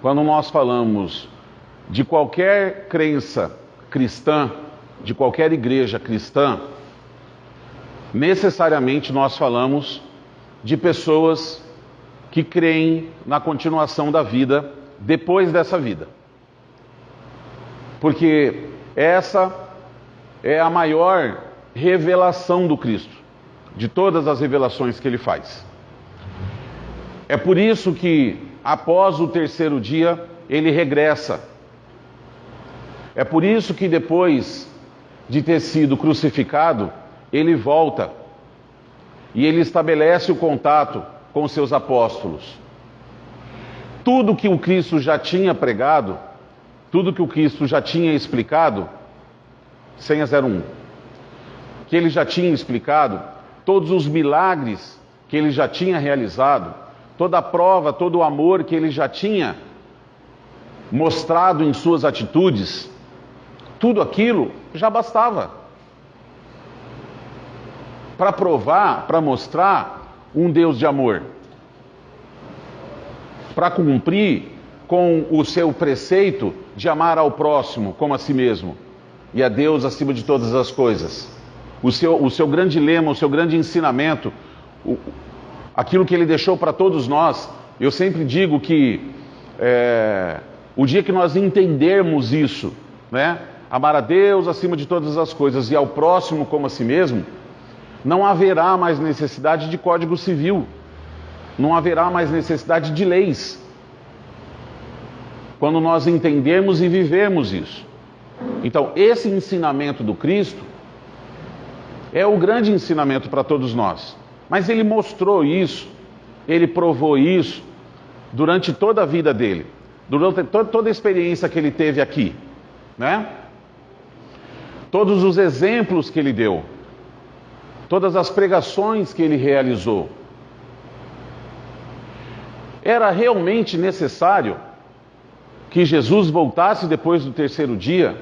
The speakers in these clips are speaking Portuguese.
quando nós falamos de qualquer crença cristã, de qualquer igreja cristã, necessariamente nós falamos de pessoas que creem na continuação da vida depois dessa vida. Porque essa é a maior revelação do Cristo, de todas as revelações que ele faz. É por isso que, após o terceiro dia, ele regressa. É por isso que, depois de ter sido crucificado, ele volta e ele estabelece o contato com os seus apóstolos. Tudo que o Cristo já tinha pregado, tudo que o Cristo já tinha explicado, senha 01, que ele já tinha explicado, todos os milagres que ele já tinha realizado, toda a prova, todo o amor que ele já tinha mostrado em suas atitudes, tudo aquilo já bastava para provar, para mostrar um Deus de amor, para cumprir com o seu preceito de amar ao próximo como a si mesmo e a Deus acima de todas as coisas. O seu grande lema, o seu grande ensinamento, aquilo que ele deixou para todos nós. Eu sempre digo que o dia que nós entendermos isso, né? Amar a Deus acima de todas as coisas e ao próximo como a si mesmo, não haverá mais necessidade de código civil, não haverá mais necessidade de leis, quando nós entendermos e vivemos isso. Então, esse ensinamento do Cristo é o grande ensinamento para todos nós. Mas ele mostrou isso, ele provou isso durante toda a vida dele, durante toda a experiência que ele teve aqui, né? Todos os exemplos que ele deu, todas as pregações que ele realizou. Era realmente necessário que Jesus voltasse depois do terceiro dia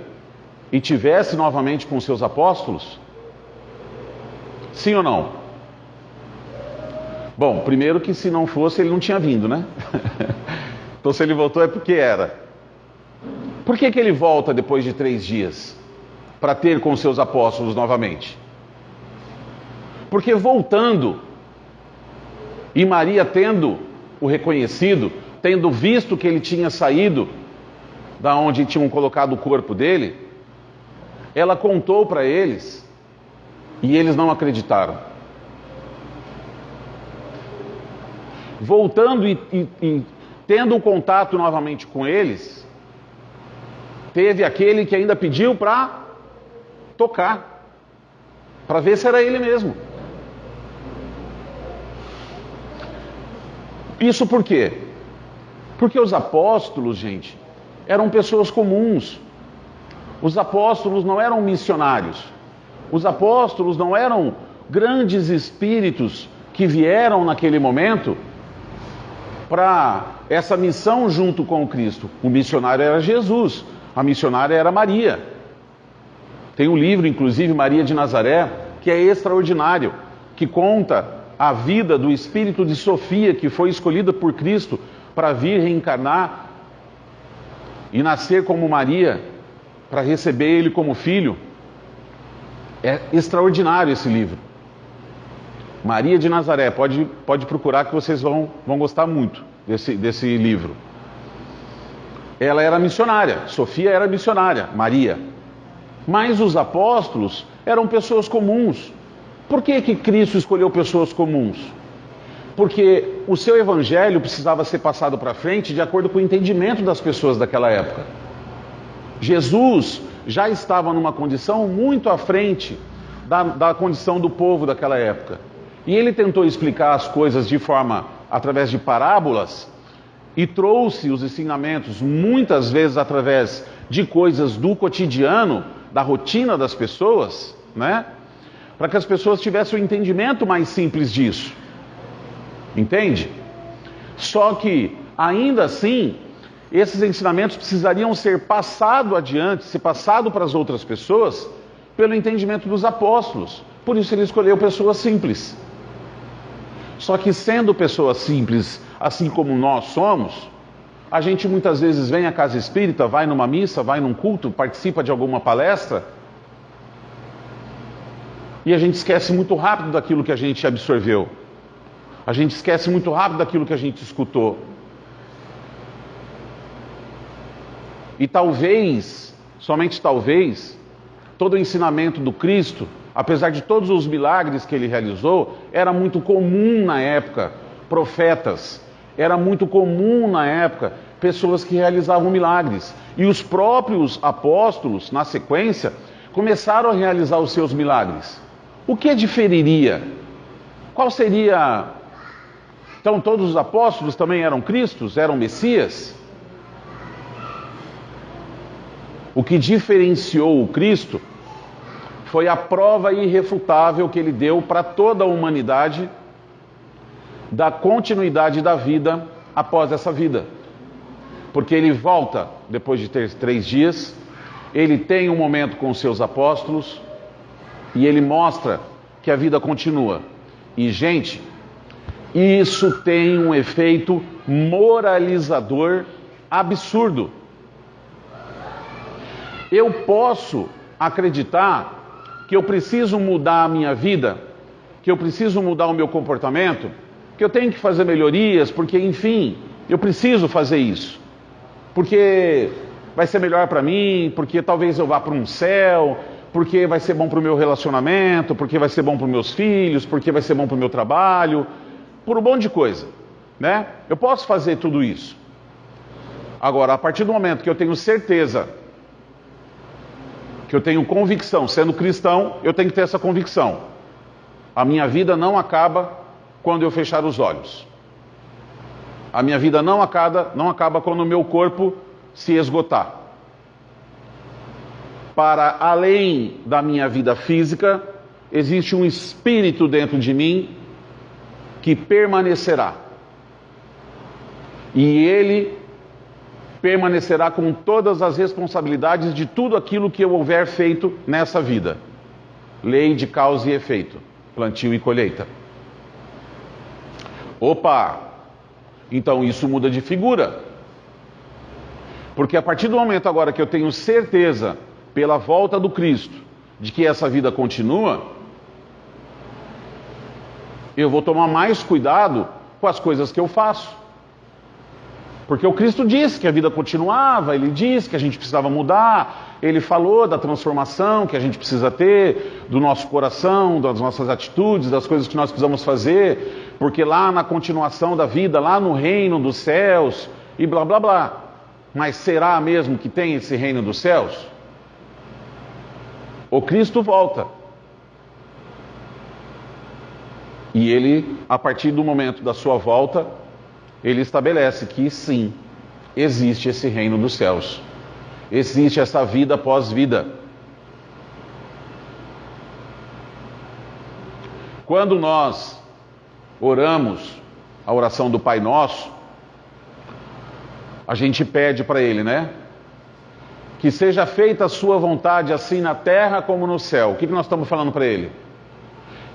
e tivesse novamente com seus apóstolos? Sim ou não? Bom, primeiro que se não fosse, ele não tinha vindo, né? Então se ele voltou é porque era. Por que ele volta depois de 3 dias? Para ter com seus apóstolos novamente? Porque voltando, e Maria tendo o reconhecido, tendo visto que ele tinha saído da onde tinham colocado o corpo dele, ela contou para eles e eles não acreditaram. Voltando e tendo um contato novamente com eles, teve aquele que ainda pediu para tocar, para ver se era ele mesmo. Isso por quê? Porque os apóstolos, gente, eram pessoas comuns. Os apóstolos não eram missionários. Os apóstolos não eram grandes espíritos que vieram naquele momento para essa missão junto com o Cristo. O missionário era Jesus, a missionária era Maria. Tem um livro, inclusive, Maria de Nazaré, que é extraordinário, que conta a vida do espírito de Sofia, que foi escolhida por Cristo para vir reencarnar e nascer como Maria, para receber ele como filho. É extraordinário esse livro. Maria de Nazaré, pode procurar que vocês vão gostar muito desse livro. Ela era missionária, Sofia era missionária, Maria. Mas os apóstolos eram pessoas comuns. Por que Cristo escolheu pessoas comuns? Porque o seu evangelho precisava ser passado para frente de acordo com o entendimento das pessoas daquela época. Jesus já estava numa condição muito à frente da condição do povo daquela época. E ele tentou explicar as coisas de forma, através de parábolas, e trouxe os ensinamentos muitas vezes através de coisas do cotidiano, da rotina das pessoas, né? Para que as pessoas tivessem um entendimento mais simples disso. Entende? Só que, ainda assim, esses ensinamentos precisariam ser passados adiante, ser passados para as outras pessoas, pelo entendimento dos apóstolos. Por isso ele escolheu pessoas simples. Só que sendo pessoas simples, assim como nós somos, A gente muitas vezes vem à casa espírita, vai numa missa, vai num culto, participa de alguma palestra, e a gente esquece muito rápido daquilo que a gente absorveu. A gente esquece muito rápido daquilo que a gente escutou. E talvez, somente talvez, todo o ensinamento do Cristo, apesar de todos os milagres que ele realizou, era muito comum na época, profetas, era muito comum na época, pessoas que realizavam milagres. E os próprios apóstolos, na sequência, começaram a realizar os seus milagres. O que diferiria? Qual seria... Então todos os apóstolos também eram Cristos, eram Messias? O que diferenciou o Cristo foi a prova irrefutável que ele deu para toda a humanidade da continuidade da vida após essa vida. Porque ele volta depois de ter 3 dias, ele tem um momento com os seus apóstolos e ele mostra que a vida continua. E, gente, isso tem um efeito moralizador absurdo. Eu posso acreditar que eu preciso mudar a minha vida, que eu preciso mudar o meu comportamento, que eu tenho que fazer melhorias, porque, enfim, eu preciso fazer isso. Porque vai ser melhor para mim, porque talvez eu vá para um céu, porque vai ser bom para o meu relacionamento, porque vai ser bom para os meus filhos, porque vai ser bom para o meu trabalho, por um monte de coisa, né? Eu posso fazer tudo isso. Agora, a partir do momento que eu tenho certeza, que eu tenho convicção, sendo cristão, eu tenho que ter essa convicção. A minha vida não acaba quando eu fechar os olhos. A minha vida não acaba quando o meu corpo se esgotar. Para além da minha vida física, existe um espírito dentro de mim que permanecerá. E ele permanecerá com todas as responsabilidades de tudo aquilo que eu houver feito nessa vida. Lei de causa e efeito, plantio e colheita. Opa! Então isso muda de figura. Porque a partir do momento agora que eu tenho certeza, pela volta do Cristo, de que essa vida continua, eu vou tomar mais cuidado com as coisas que eu faço. Porque o Cristo disse que a vida continuava, ele disse que a gente precisava mudar, ele falou da transformação que a gente precisa ter, do nosso coração, das nossas atitudes, das coisas que nós precisamos fazer, porque lá na continuação da vida, lá no reino dos céus, e blá blá blá. Mas será mesmo que tem esse reino dos céus? O Cristo volta. E ele, a partir do momento da sua volta, ele estabelece que sim, existe esse reino dos céus. Existe essa vida após vida. Quando nós oramos a oração do Pai Nosso, a gente pede para ele, né? Que seja feita a sua vontade assim na terra como no céu. O que nós estamos falando para ele?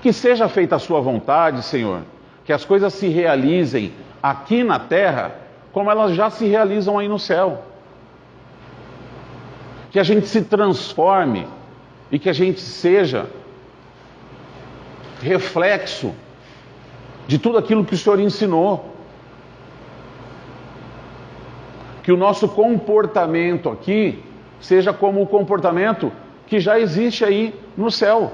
Que seja feita a sua vontade, Senhor. Que as coisas se realizem aqui na terra como elas já se realizam aí no céu. Que a gente se transforme e que a gente seja reflexo de tudo aquilo que o Senhor ensinou. Que o nosso comportamento aqui seja como o comportamento que já existe aí no céu.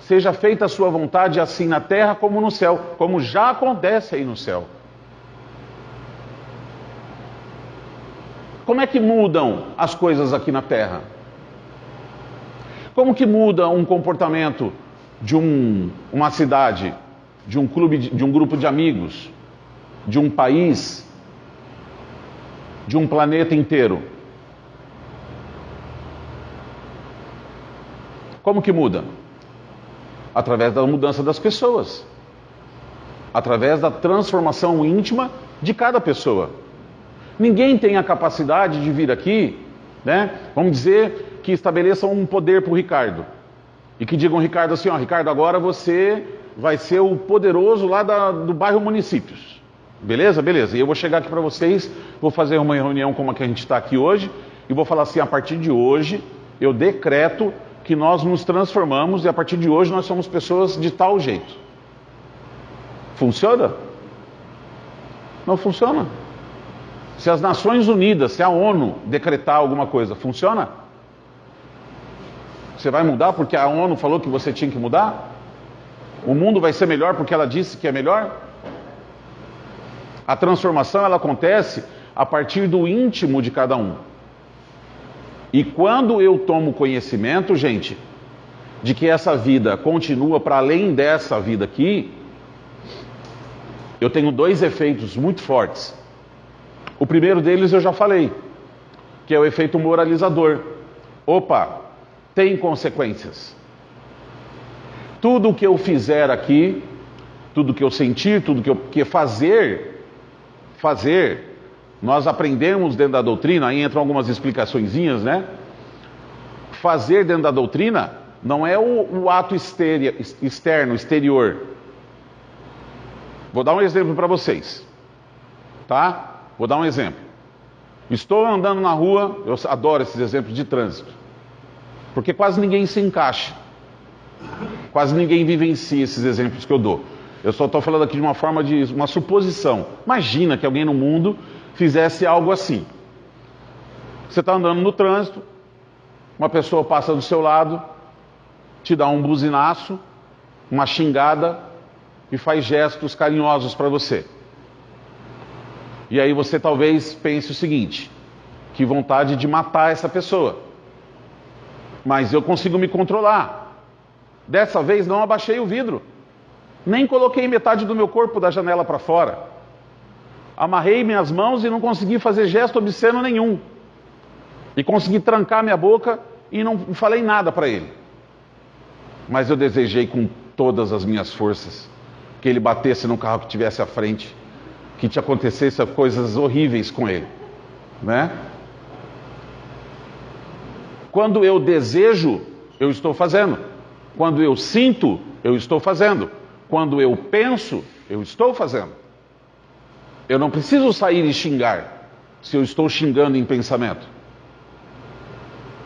Seja feita a sua vontade assim na terra como no céu, como já acontece aí no céu. Como é que mudam as coisas aqui na terra? Como que muda um comportamento de uma cidade, de um clube, de um grupo de amigos, de um país, de um planeta inteiro? Como que muda? Através da mudança das pessoas. Através da transformação íntima de cada pessoa. Ninguém tem a capacidade de vir aqui, né? Vamos dizer que estabeleçam um poder para o Ricardo. E que digam, Ricardo, assim, ó, Ricardo, agora você vai ser o poderoso lá do bairro Municípios. Beleza? Beleza. E eu vou chegar aqui para vocês, vou fazer uma reunião como a que a gente está aqui hoje, e vou falar assim, a partir de hoje, eu decreto que nós nos transformamos e a partir de hoje nós somos pessoas de tal jeito. Funciona? Não funciona. Se as Nações Unidas, se a ONU decretar alguma coisa, funciona? Você vai mudar porque a ONU falou que você tinha que mudar? O mundo vai ser melhor porque ela disse que é melhor? A transformação ela acontece a partir do íntimo de cada um. E quando eu tomo conhecimento, gente, de que essa vida continua para além dessa vida aqui, eu tenho dois efeitos muito fortes. O primeiro deles eu já falei, que é o efeito moralizador. Opa, tem consequências. Tudo que eu fizer aqui, tudo que eu sentir, tudo que fazer, nós aprendemos dentro da doutrina, aí entram algumas explicaçõezinhas, né? Fazer dentro da doutrina não é o ato externo, exterior. Vou dar um exemplo para vocês, tá? Vou dar um exemplo. Estou andando na rua, eu adoro esses exemplos de trânsito, porque quase ninguém se encaixa, quase ninguém vivencia esses exemplos que eu dou. Eu só estou falando aqui de uma forma de uma suposição. Imagina que alguém no mundo fizesse algo assim. Você está andando no trânsito, uma pessoa passa do seu lado, te dá um buzinaço, uma xingada e faz gestos carinhosos para você. E aí você talvez pense o seguinte: que vontade de matar essa pessoa. Mas eu consigo me controlar. Dessa vez não abaixei o vidro. Nem coloquei metade do meu corpo da janela para fora. Amarrei minhas mãos e não consegui fazer gesto obsceno nenhum. E consegui trancar minha boca e não falei nada para ele. Mas eu desejei com todas as minhas forças que ele batesse no carro que tivesse à frente, que te acontecesse coisas horríveis com ele, né? Quando eu desejo, eu estou fazendo. Quando eu sinto, eu estou fazendo. Quando eu penso, eu estou fazendo. Eu não preciso sair e xingar se eu estou xingando em pensamento.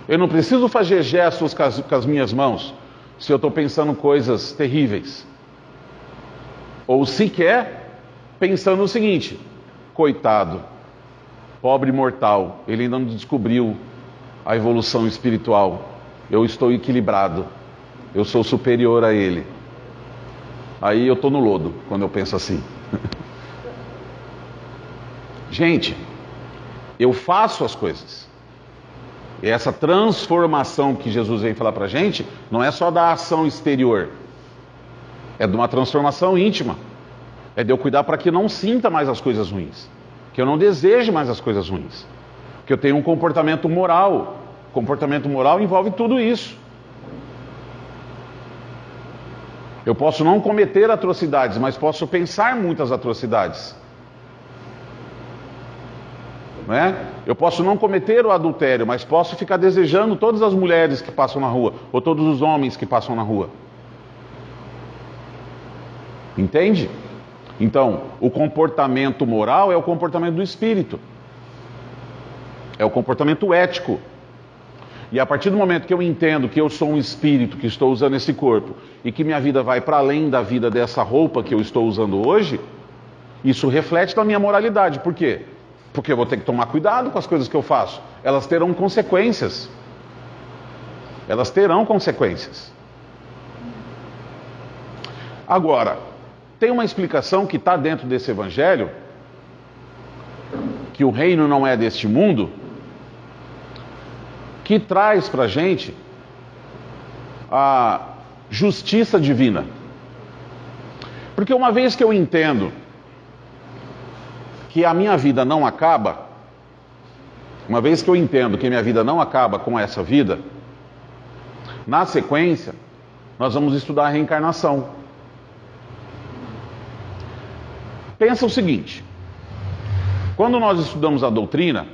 Eu não preciso fazer gestos com as minhas mãos se eu estou pensando coisas terríveis. Ou sequer pensando o seguinte: coitado, pobre mortal, ele ainda não descobriu a evolução espiritual. Eu estou equilibrado, eu sou superior a ele. Aí eu estou no lodo quando eu penso assim. Gente, eu faço as coisas. E essa transformação que Jesus vem falar para a gente não é só da ação exterior, é de uma transformação íntima. É de eu cuidar para que eu não sinta mais as coisas ruins, que eu não deseje mais as coisas ruins, que eu tenha um comportamento moral. Comportamento moral envolve tudo isso. Eu posso não cometer atrocidades, mas posso pensar muitas atrocidades. Não é? Eu posso não cometer o adultério, mas posso ficar desejando todas as mulheres que passam na rua, ou todos os homens que passam na rua. Entende? Então, o comportamento moral é o comportamento do espírito. É o comportamento ético. E a partir do momento que eu entendo que eu sou um espírito, que estou usando esse corpo, e que minha vida vai para além da vida dessa roupa que eu estou usando hoje, isso reflete na minha moralidade. Por quê? Porque eu vou ter que tomar cuidado com as coisas que eu faço. Elas terão consequências. Elas terão consequências. Agora, tem uma explicação que está dentro desse evangelho, que o reino não é deste mundo, que traz para a gente a justiça divina. Porque uma vez que eu entendo que a minha vida não acaba, uma vez que eu entendo que minha vida não acaba com essa vida, na sequência, nós vamos estudar a reencarnação. Pensa o seguinte: quando nós estudamos a doutrina,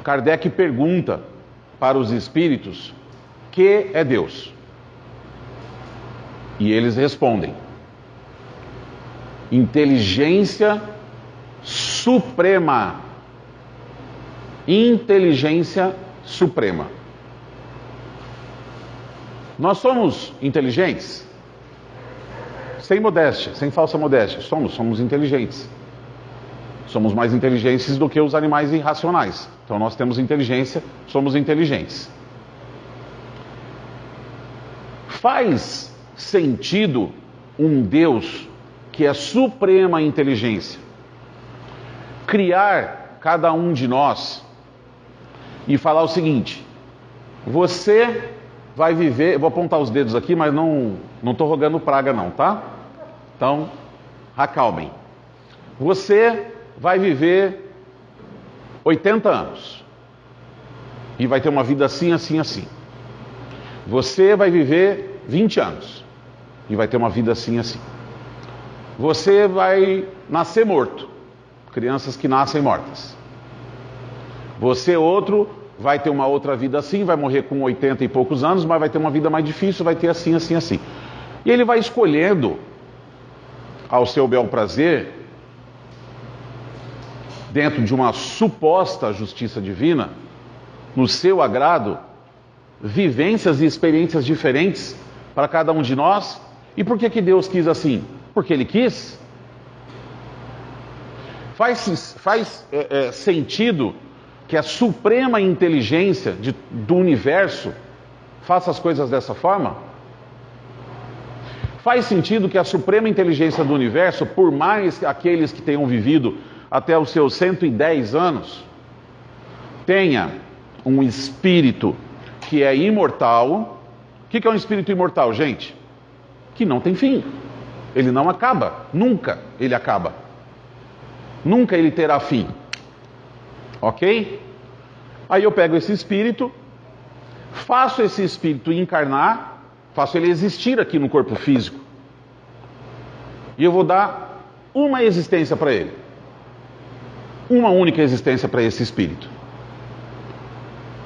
Kardec pergunta para os espíritos: que é Deus? E eles respondem: Inteligência suprema. Inteligência suprema. Nós somos inteligentes? Sem modéstia, sem falsa modéstia. Somos inteligentes. Somos mais inteligentes do que os animais irracionais. Então nós temos inteligência, somos inteligentes. Faz sentido um Deus que é suprema inteligência criar cada um de nós e falar o seguinte: você vai viver, eu vou apontar os dedos aqui, mas não estou rogando praga não, tá? Então, acalmem. Você vai viver 80 anos e vai ter uma vida assim, assim, assim. Você vai viver 20 anos e vai ter uma vida assim, assim. Você vai nascer morto. Crianças que nascem mortas. Você, outro, vai ter uma outra vida assim, vai morrer com 80 e poucos anos, mas vai ter uma vida mais difícil, vai ter assim, assim, assim. E ele vai escolhendo, ao seu bel prazer, dentro de uma suposta justiça divina, no seu agrado, vivências e experiências diferentes para cada um de nós. E por que Deus quis assim? Porque Ele quis. Faz sentido que a suprema inteligência do universo faça as coisas dessa forma? Faz sentido que a suprema inteligência do universo, por mais aqueles que tenham vivido até os seus 110 anos, tenha um espírito que é imortal. O que é um espírito imortal, gente? Que não tem fim. Ele não acaba. Nunca ele acaba. Nunca ele terá fim. Ok? Aí eu pego esse espírito, faço esse espírito encarnar, faço ele existir aqui no corpo físico. E eu vou dar uma existência para ele. Uma única existência para esse espírito.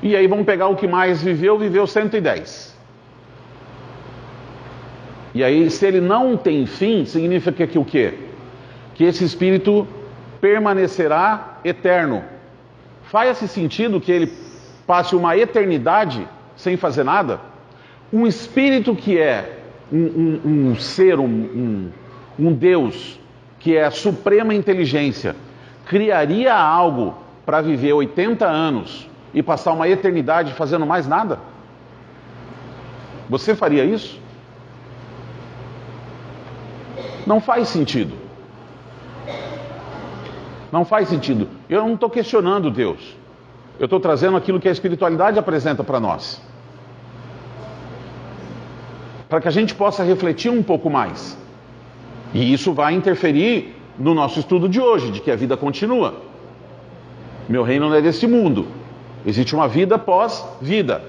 E aí vamos pegar o que mais viveu 110. E aí, se ele não tem fim, significa que o quê? Que esse espírito permanecerá eterno. Faz-se sentido que ele passe uma eternidade sem fazer nada? Um espírito que é um ser, um Deus, que é a suprema inteligência, criaria algo para viver 80 anos e passar uma eternidade fazendo mais nada? Você faria isso? Não faz sentido. Não faz sentido. Eu não estou questionando Deus. Eu estou trazendo aquilo que a espiritualidade apresenta para nós. Para que a gente possa refletir um pouco mais. E isso vai interferir no nosso estudo de hoje, de que a vida continua. Meu reino não é deste mundo. Existe uma vida pós-vida.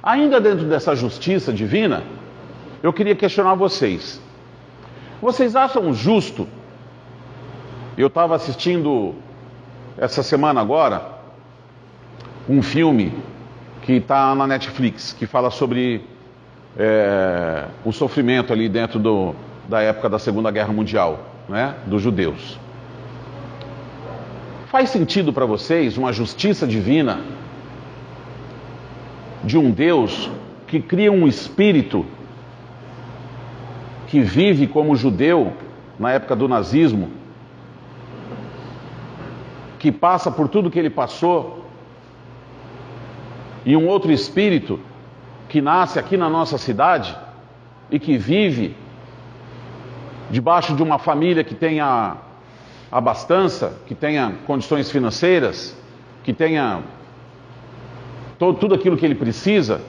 Ainda dentro dessa justiça divina, eu queria questionar vocês. Vocês acham justo? Eu estava assistindo essa semana agora um filme que está na Netflix, que fala sobre o sofrimento ali dentro da época da Segunda Guerra Mundial, né, dos judeus. Faz sentido para vocês uma justiça divina de um Deus que cria um espírito que vive como judeu na época do nazismo, que passa por tudo que ele passou, e um outro espírito que nasce aqui na nossa cidade e que vive debaixo de uma família que tenha abastança, que tenha condições financeiras, que tenha tudo aquilo que ele precisa.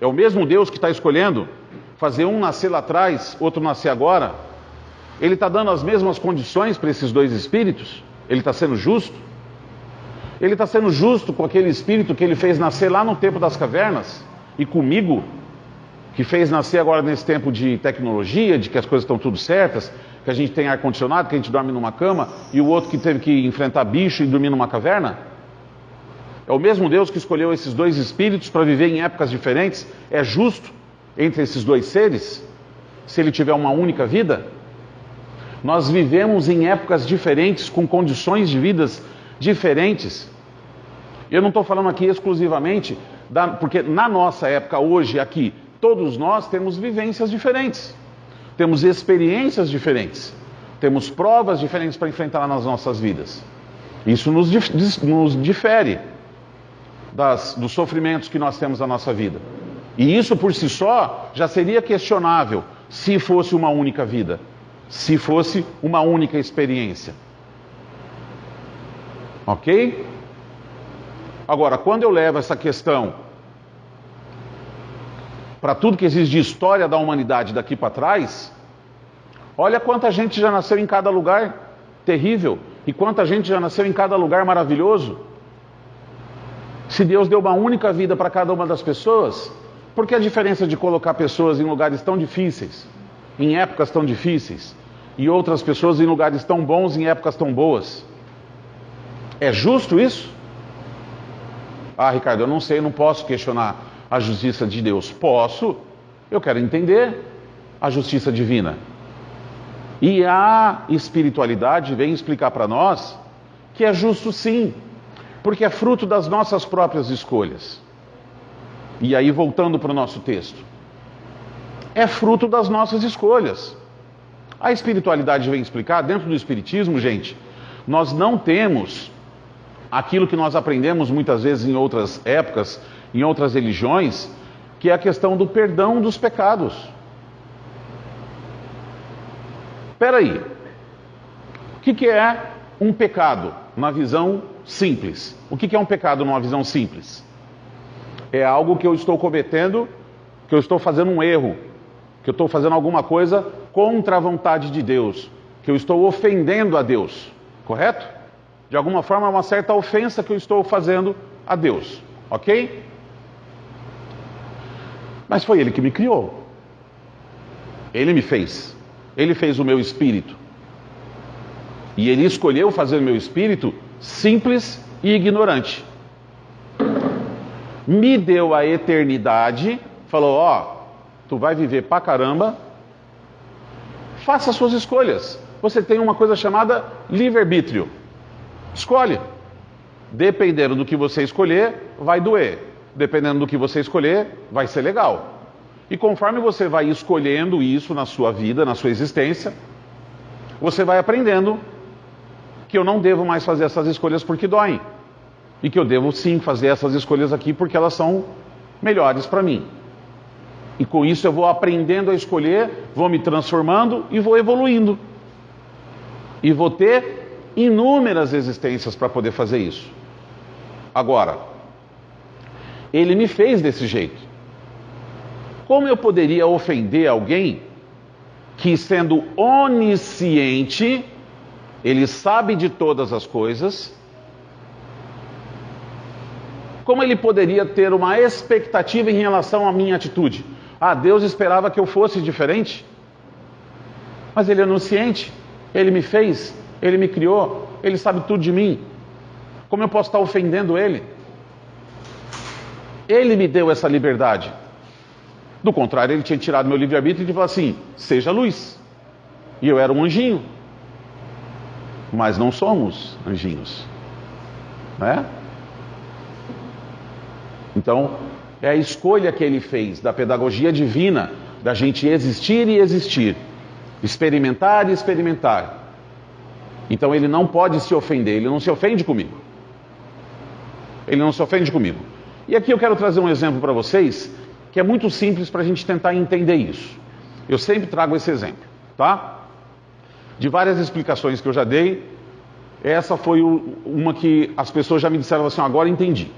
É o mesmo Deus que está escolhendo fazer um nascer lá atrás, outro nascer agora. Ele está dando as mesmas condições para esses dois espíritos. Ele está sendo justo. Ele está sendo justo com aquele espírito que ele fez nascer lá no tempo das cavernas, e comigo, que fez nascer agora nesse tempo de tecnologia, de que as coisas estão tudo certas, que a gente tem ar-condicionado, que a gente dorme numa cama, e o outro que teve que enfrentar bicho e dormir numa caverna. É o mesmo Deus que escolheu esses dois espíritos para viver em épocas diferentes. É justo entre esses dois seres? se ele tiver uma única vida? Nós vivemos em épocas diferentes, com condições de vidas diferentes. Eu não estou falando aqui exclusivamente, porque na nossa época, hoje, aqui, todos nós temos vivências diferentes, temos experiências diferentes, temos provas diferentes para enfrentar nas nossas vidas. Isso nos difere dos sofrimentos que nós temos na nossa vida. E isso por si só já seria questionável se fosse uma única vida, se fosse uma única experiência. Ok? Agora, quando eu levo essa questão para tudo que existe de história da humanidade daqui para trás, olha quanta gente já nasceu em cada lugar terrível e quanta gente já nasceu em cada lugar maravilhoso. Se Deus deu uma única vida para cada uma das pessoas, por que a diferença de colocar pessoas em lugares tão difíceis, em épocas tão difíceis, e outras pessoas em lugares tão bons, em épocas tão boas? É justo isso? Ah, Ricardo, eu não sei, eu não posso questionar a justiça de Deus. Posso, eu quero entender a justiça divina. E a espiritualidade vem explicar para nós que é justo sim, porque é fruto das nossas próprias escolhas. E aí, voltando para o nosso texto, é fruto das nossas escolhas. A espiritualidade vem explicar, dentro do espiritismo, gente, nós não temos aquilo que nós aprendemos muitas vezes em outras épocas, em outras religiões, que é a questão do perdão dos pecados. Espera aí, o que é um pecado numa visão simples? O que é um pecado numa visão simples? É algo que eu estou cometendo, que eu estou fazendo um erro, que eu estou fazendo alguma coisa contra a vontade de Deus, que eu estou ofendendo a Deus, correto? De alguma forma é uma certa ofensa que eu estou fazendo a Deus, ok? Mas foi Ele que me criou. Ele me fez. Ele fez o meu espírito. E Ele escolheu fazer o meu espírito simples e ignorante. Me deu a eternidade, falou, ó, tu vai viver pra caramba, faça as suas escolhas. Você tem uma coisa chamada livre-arbítrio. Escolhe. Dependendo do que você escolher, vai doer. Dependendo do que você escolher, vai ser legal. E conforme você vai escolhendo isso na sua vida, na sua existência, você vai aprendendo que eu não devo mais fazer essas escolhas porque doem. E que eu devo sim fazer essas escolhas aqui porque elas são melhores para mim. E com isso eu vou aprendendo a escolher, vou me transformando e vou evoluindo. E vou ter inúmeras existências para poder fazer isso. Agora, Ele me fez desse jeito. Como eu poderia ofender alguém que, sendo onisciente, Ele sabe de todas as coisas? Como Ele poderia ter uma expectativa em relação à minha atitude? Ah, Deus esperava que eu fosse diferente? Mas Ele é onisciente, Ele me fez, Ele me criou, Ele sabe tudo de mim. Como eu posso estar ofendendo Ele? Ele me deu essa liberdade. Do contrário, Ele tinha tirado meu livre-arbítrio e falado assim, seja luz. E eu era um anjinho. Mas não somos anjinhos, né? Então, é a escolha que Ele fez da pedagogia divina, da gente existir e existir, experimentar e experimentar. Então Ele não pode se ofender, Ele não se ofende comigo. Ele não se ofende comigo. E aqui eu quero trazer um exemplo para vocês, que é muito simples para a gente tentar entender isso. Eu sempre trago esse exemplo, tá? De várias explicações que eu já dei, essa foi uma que as pessoas já me disseram assim, agora entendi.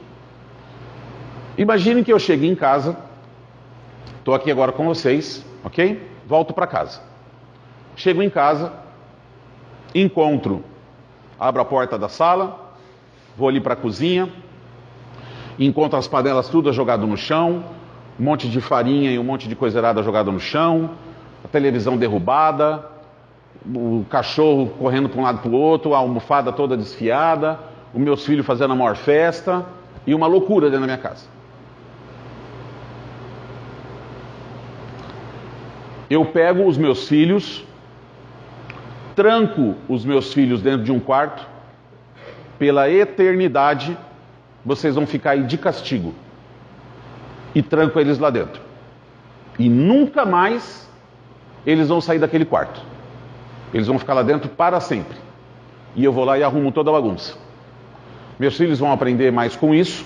Imaginem que eu cheguei em casa, estou aqui agora com vocês, ok? Volto para casa. Chego em casa, abro a porta da sala, vou ali para a cozinha, encontro as panelas todas jogadas no chão, um monte de farinha e um monte de coiserada jogada no chão, a televisão derrubada, o cachorro correndo para um lado para o outro, a almofada toda desfiada, os meus filhos fazendo a maior festa e uma loucura dentro da minha casa. Eu pego os meus filhos, tranco os meus filhos dentro de um quarto, pela eternidade, vocês vão ficar aí de castigo. E tranco eles lá dentro. E nunca mais eles vão sair daquele quarto. Eles vão ficar lá dentro para sempre. E eu vou lá e arrumo toda a bagunça. Meus filhos vão aprender mais com isso,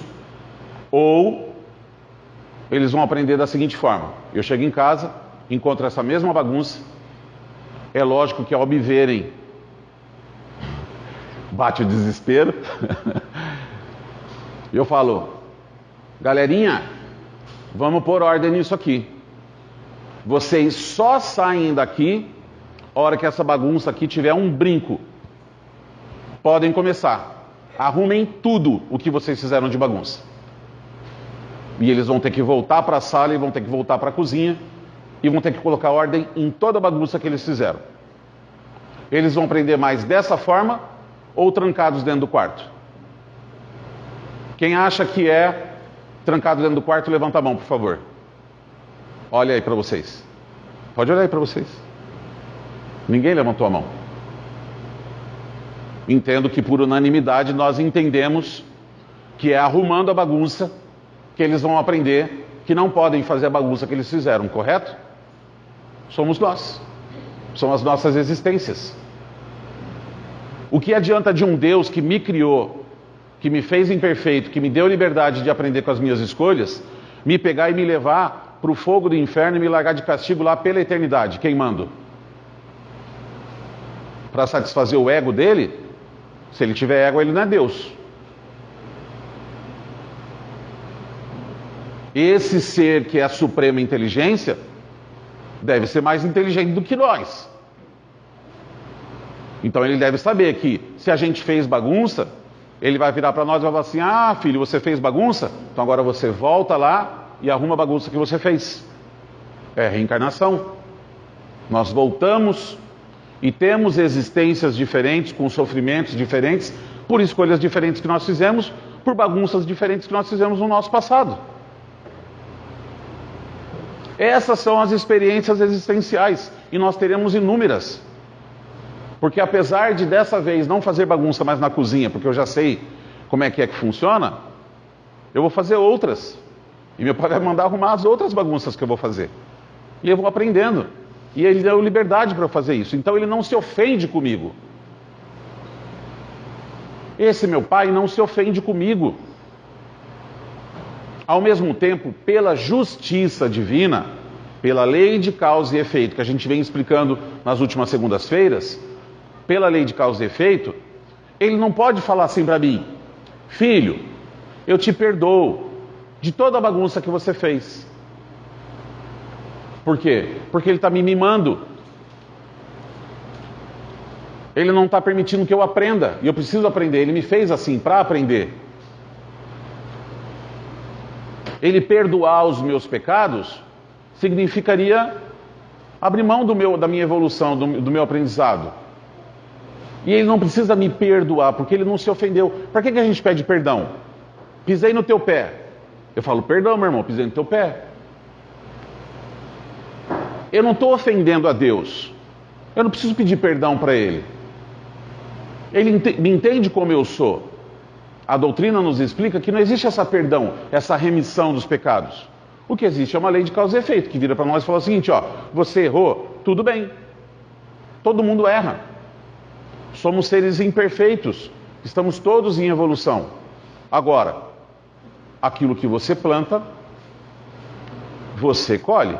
ou eles vão aprender da seguinte forma: eu chego em casa, encontro essa mesma bagunça, é lógico que ao me verem, bate o desespero, e eu falo: galerinha, vamos pôr ordem nisso aqui. Vocês só saem daqui a hora que essa bagunça aqui tiver um brinco. Podem começar. Arrumem tudo o que vocês fizeram de bagunça. E eles vão ter que voltar para a sala e vão ter que voltar para a cozinha e vão ter que colocar ordem em toda a bagunça que eles fizeram. Eles vão aprender mais dessa forma ou trancados dentro do quarto? Quem acha que é trancado dentro do quarto, levanta a mão, por favor. Olha aí para vocês. Pode olhar aí para vocês. Ninguém levantou a mão. Entendo que por unanimidade nós entendemos que é arrumando a bagunça que eles vão aprender que não podem fazer a bagunça que eles fizeram, correto? Somos nós. São as nossas existências. O que adianta de um Deus que me criou, que me fez imperfeito, que me deu liberdade de aprender com as minhas escolhas, me pegar e me levar para o fogo do inferno e me largar de castigo lá pela eternidade, queimando? Para satisfazer o ego dele? Se ele tiver ego, ele não é Deus. Esse ser que é a suprema inteligência deve ser mais inteligente do que nós. Então ele deve saber que se a gente fez bagunça, ele vai virar para nós e vai falar assim: ah, filho, você fez bagunça? Então agora você volta lá e arruma a bagunça que você fez. É reencarnação. Nós voltamos e temos existências diferentes, com sofrimentos diferentes, por escolhas diferentes que nós fizemos, por bagunças diferentes que nós fizemos no nosso passado. Essas são as experiências existenciais, e nós teremos inúmeras. Porque apesar de dessa vez não fazer bagunça mais na cozinha, porque eu já sei como é que funciona, eu vou fazer outras. E meu pai vai mandar arrumar as outras bagunças que eu vou fazer. E eu vou aprendendo. E ele deu liberdade para eu fazer isso. Então ele não se ofende comigo. Esse meu pai não se ofende comigo. Ao mesmo tempo, pela justiça divina, pela lei de causa e efeito, que a gente vem explicando nas últimas segundas-feiras, pela lei de causa e efeito, ele não pode falar assim para mim: filho, eu te perdoo de toda a bagunça que você fez. Por quê? Porque ele está me mimando. Ele não está permitindo que eu aprenda. E eu preciso aprender. Ele me fez assim para aprender. Ele perdoar os meus pecados significaria abrir mão da minha evolução, do meu aprendizado. E ele não precisa me perdoar, porque ele não se ofendeu. Para que a gente pede perdão? Pisei no teu pé. Eu falo: perdão, meu irmão, pisei no teu pé. Eu não estou ofendendo a Deus. Eu não preciso pedir perdão para Ele. Ele me entende como eu sou. A doutrina nos explica que não existe essa perdão, essa remissão dos pecados. O que existe é uma lei de causa e efeito, que vira para nós e fala o seguinte: ó, você errou, tudo bem. Todo mundo erra. Somos seres imperfeitos. Estamos todos em evolução. Agora, aquilo que você planta, você colhe.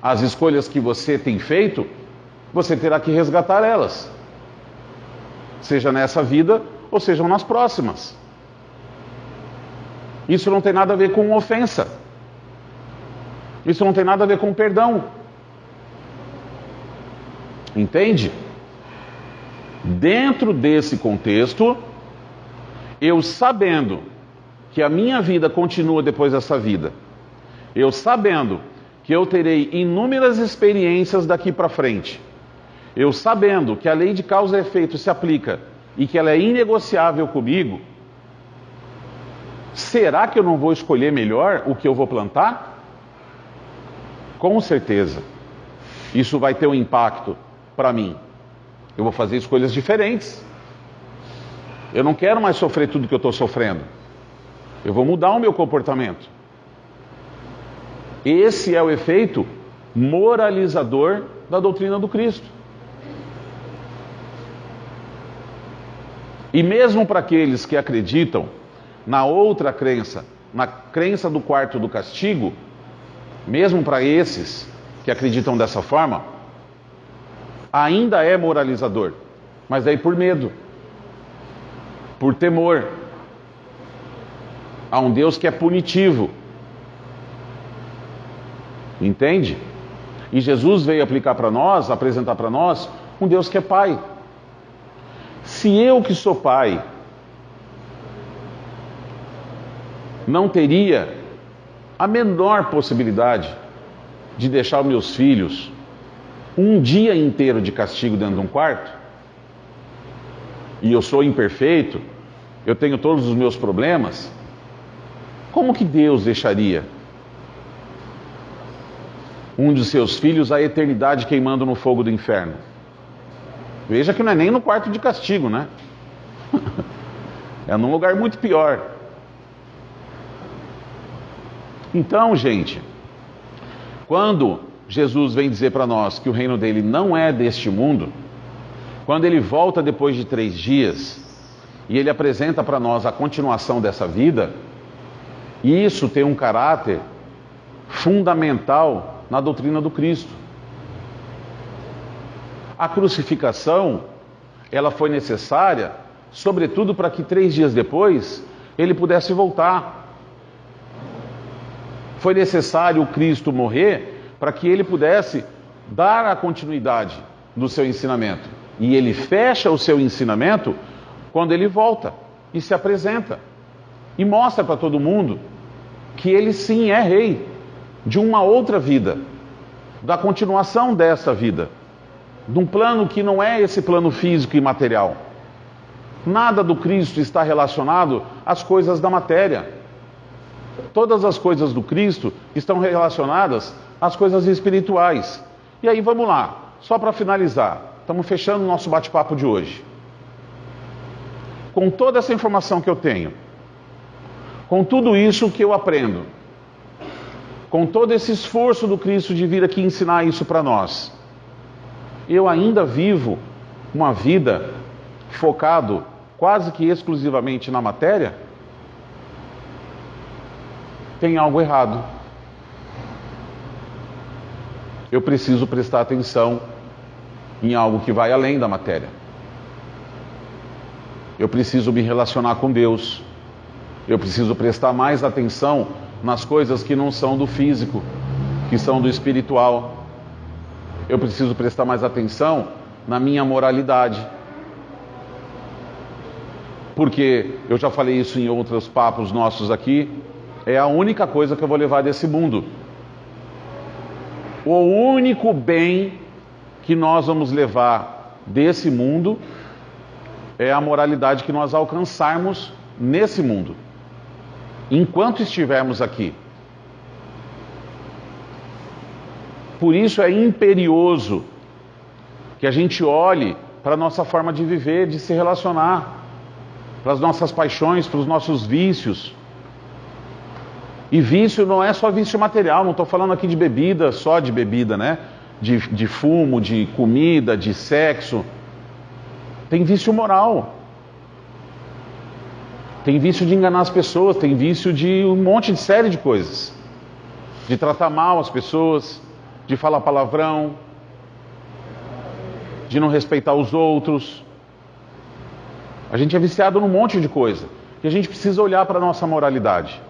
As escolhas que você tem feito, você terá que resgatar elas. Seja nessa vida, ou sejam nas próximas. Isso não tem nada a ver com ofensa. Isso não tem nada a ver com perdão. Entende? Dentro desse contexto, eu sabendo que a minha vida continua depois dessa vida, eu sabendo que eu terei inúmeras experiências daqui para frente, eu sabendo que a lei de causa e efeito se aplica e que ela é inegociável comigo, será que eu não vou escolher melhor o que eu vou plantar? com certeza, isso vai ter um impacto para mim. Eu vou fazer escolhas diferentes. Eu não quero mais sofrer tudo que eu estou sofrendo. Eu vou mudar o meu comportamento. Esse é o efeito moralizador da doutrina do Cristo. E mesmo para aqueles que acreditam na outra crença, na crença do quarto do castigo, mesmo para esses que acreditam dessa forma, ainda é moralizador, mas daí por medo, por temor a um Deus que é punitivo. Entende? E Jesus veio aplicar para nós, apresentar para nós, um Deus que é Pai. Se eu que sou pai não teria a menor possibilidade de deixar os meus filhos um dia inteiro de castigo dentro de um quarto, e eu sou imperfeito, eu tenho todos os meus problemas, como que Deus deixaria um de seus filhos a eternidade queimando no fogo do inferno? Veja que não é nem no quarto de castigo, né? É num lugar muito pior. Então, gente, quando Jesus vem dizer para nós que o reino dele não é deste mundo, quando ele volta depois de 3 dias e ele apresenta para nós a continuação dessa vida, isso tem um caráter fundamental na doutrina do Cristo. A crucificação, ela foi necessária, sobretudo para que 3 dias depois ele pudesse voltar. Foi necessário o Cristo morrer para que ele pudesse dar a continuidade do seu ensinamento. E ele fecha o seu ensinamento quando ele volta e se apresenta e mostra para todo mundo que ele sim é rei de uma outra vida, da continuação dessa vida, de um plano que não é esse plano físico e material. Nada do Cristo está relacionado às coisas da matéria. Todas as coisas do Cristo estão relacionadas às coisas espirituais. E aí vamos lá, só para finalizar, estamos fechando o nosso bate-papo de hoje. Com toda essa informação que eu tenho, com tudo isso que eu aprendo, com todo esse esforço do Cristo de vir aqui ensinar isso para nós, eu ainda vivo uma vida focado quase que exclusivamente na matéria? Tem algo errado. Eu preciso prestar atenção em algo que vai além da matéria. Eu preciso me relacionar com Deus. Eu preciso prestar mais atenção nas coisas que não são do físico, que são do espiritual. Eu preciso prestar mais atenção na minha moralidade. Porque, eu já falei isso em outros papos nossos aqui, é a única coisa que eu vou levar desse mundo. O único bem que nós vamos levar desse mundo é a moralidade que nós alcançarmos nesse mundo, enquanto estivermos aqui. Por isso é imperioso que a gente olhe para a nossa forma de viver, de se relacionar, para as nossas paixões, para os nossos vícios. E vício não é só vício material, não estou falando aqui de bebida, só de bebida, né? De fumo, de comida, de sexo. Tem vício moral. Tem vício de enganar as pessoas, tem vício de um monte de série de coisas. De tratar mal as pessoas, de falar palavrão, de não respeitar os outros. A gente é viciado num monte de coisa. E a gente precisa olhar para a nossa moralidade.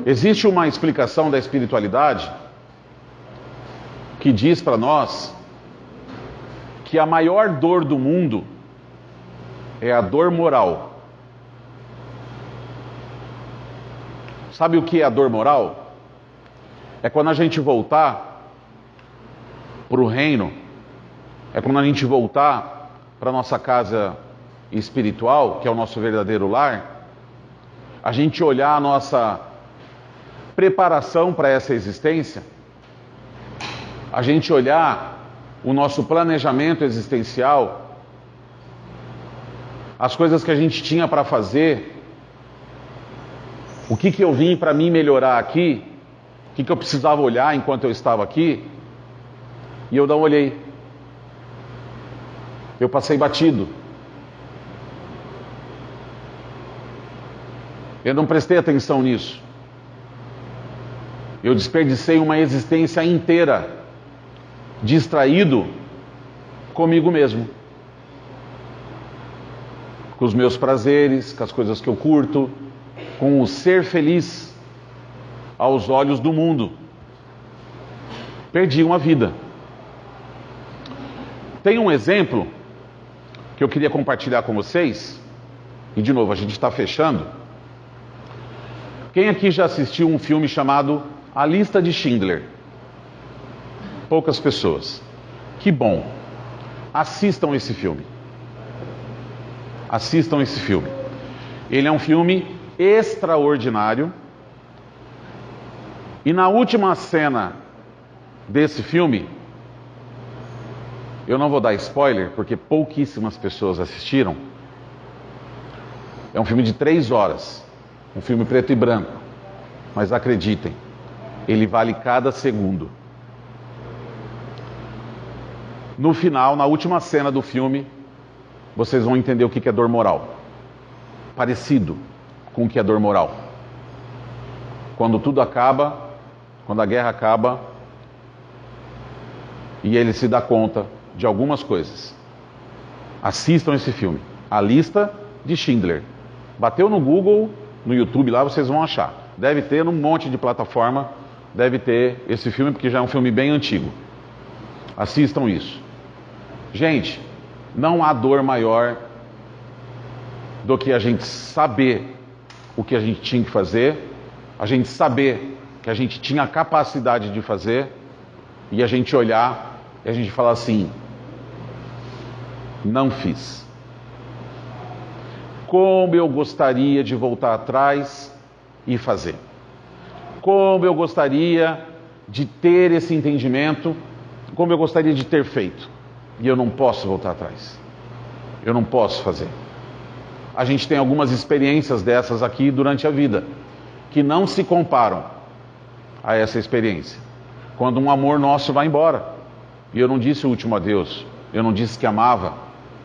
Existe uma explicação da espiritualidade que diz para nós que a maior dor do mundo é a dor moral. Sabe o que é a dor moral? É quando a gente voltar para o reino, é quando a gente voltar para a nossa casa espiritual, que é o nosso verdadeiro lar, a gente olhar a nossa preparação para essa existência, a gente olhar o nosso planejamento existencial, as coisas que a gente tinha para fazer, o que eu vim para mim melhorar aqui, o que eu precisava olhar enquanto eu estava aqui, e eu não olhei. Eu passei batido. Eu não prestei atenção nisso. Eu desperdicei uma existência inteira distraído comigo mesmo, com os meus prazeres, com as coisas que eu curto, com o ser feliz aos olhos do mundo. Perdi uma vida. Tem um exemplo que eu queria compartilhar com vocês, e de novo, a gente está fechando. Quem aqui já assistiu um filme chamado A Lista de Schindler? Poucas pessoas. Que bom. Assistam esse filme. Assistam esse filme. Ele é um filme extraordinário. E na última cena desse filme, eu não vou dar spoiler, porque pouquíssimas pessoas assistiram. É um filme de 3 horas. Um filme preto e branco. Mas acreditem, ele vale cada segundo. No final, na última cena do filme, vocês vão entender o que é dor moral. Parecido com o que é dor moral. Quando tudo acaba, quando a guerra acaba, e ele se dá conta de algumas coisas. Assistam esse filme, A Lista de Schindler. Bateu no Google, no YouTube lá, vocês vão achar. Deve ter num monte de plataforma, deve ter esse filme, porque já é um filme bem antigo. Assistam isso. Gente, não há dor maior do que a gente saber o que a gente tinha que fazer, a gente saber que a gente tinha a capacidade de fazer, e a gente olhar e a gente falar assim: não fiz. Como eu gostaria de voltar atrás e fazer. Como eu gostaria de ter esse entendimento, como eu gostaria de ter feito. E eu não posso voltar atrás. Eu não posso fazer. A gente tem algumas experiências dessas aqui durante a vida, que não se comparam a essa experiência. Quando um amor nosso vai embora, e eu não disse o último adeus, eu não disse que amava,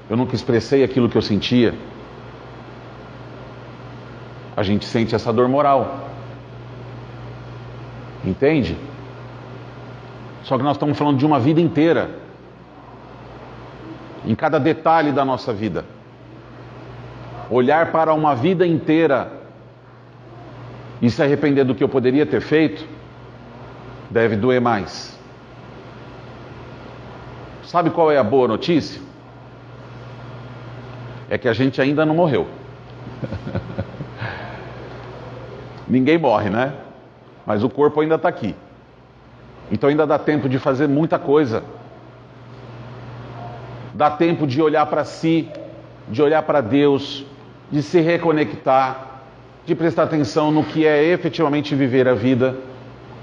eu nunca expressei aquilo que eu sentia, a gente sente essa dor moral. Entende? Só que nós estamos falando de uma vida inteira. Em cada detalhe da nossa vida. Olhar para uma vida inteira e se arrepender do que eu poderia ter feito, deve doer mais. Sabe qual é a boa notícia? É que a gente ainda não morreu. Ninguém morre, né? Mas o corpo ainda está aqui. Então ainda dá tempo de fazer muita coisa. Dá tempo de olhar para si, de olhar para Deus, de se reconectar, de prestar atenção no que é efetivamente viver a vida,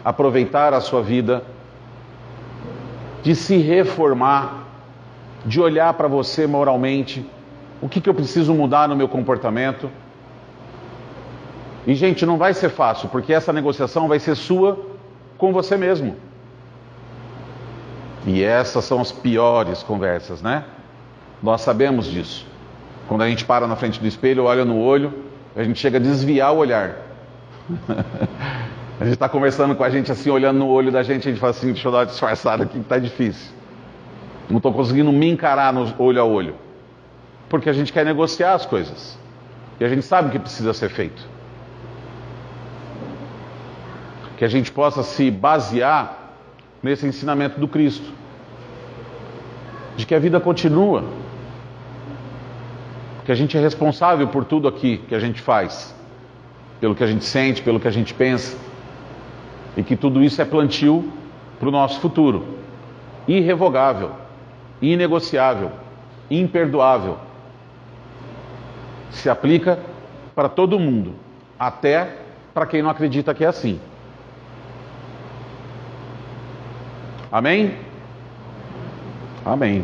aproveitar a sua vida, de se reformar, de olhar para você moralmente, o que eu preciso mudar no meu comportamento. E, gente, não vai ser fácil, porque essa negociação vai ser sua com você mesmo. E essas são as piores conversas, né? Nós sabemos disso. Quando a gente para na frente do espelho, olha no olho, a gente chega a desviar o olhar. A gente está conversando com a gente assim, olhando no olho da gente, a gente fala assim: deixa eu dar uma disfarçada aqui que está difícil. Não estou conseguindo me encarar no olho a olho. Porque a gente quer negociar as coisas. E a gente sabe o que precisa ser feito. Que a gente possa se basear nesse ensinamento do Cristo, de que a vida continua, que a gente é responsável por tudo aqui que a gente faz, pelo que a gente sente, pelo que a gente pensa, e que tudo isso é plantio para o nosso futuro, irrevogável, inegociável, imperdoável. Se aplica para todo mundo, até para quem não acredita que é assim. Amém? Amém.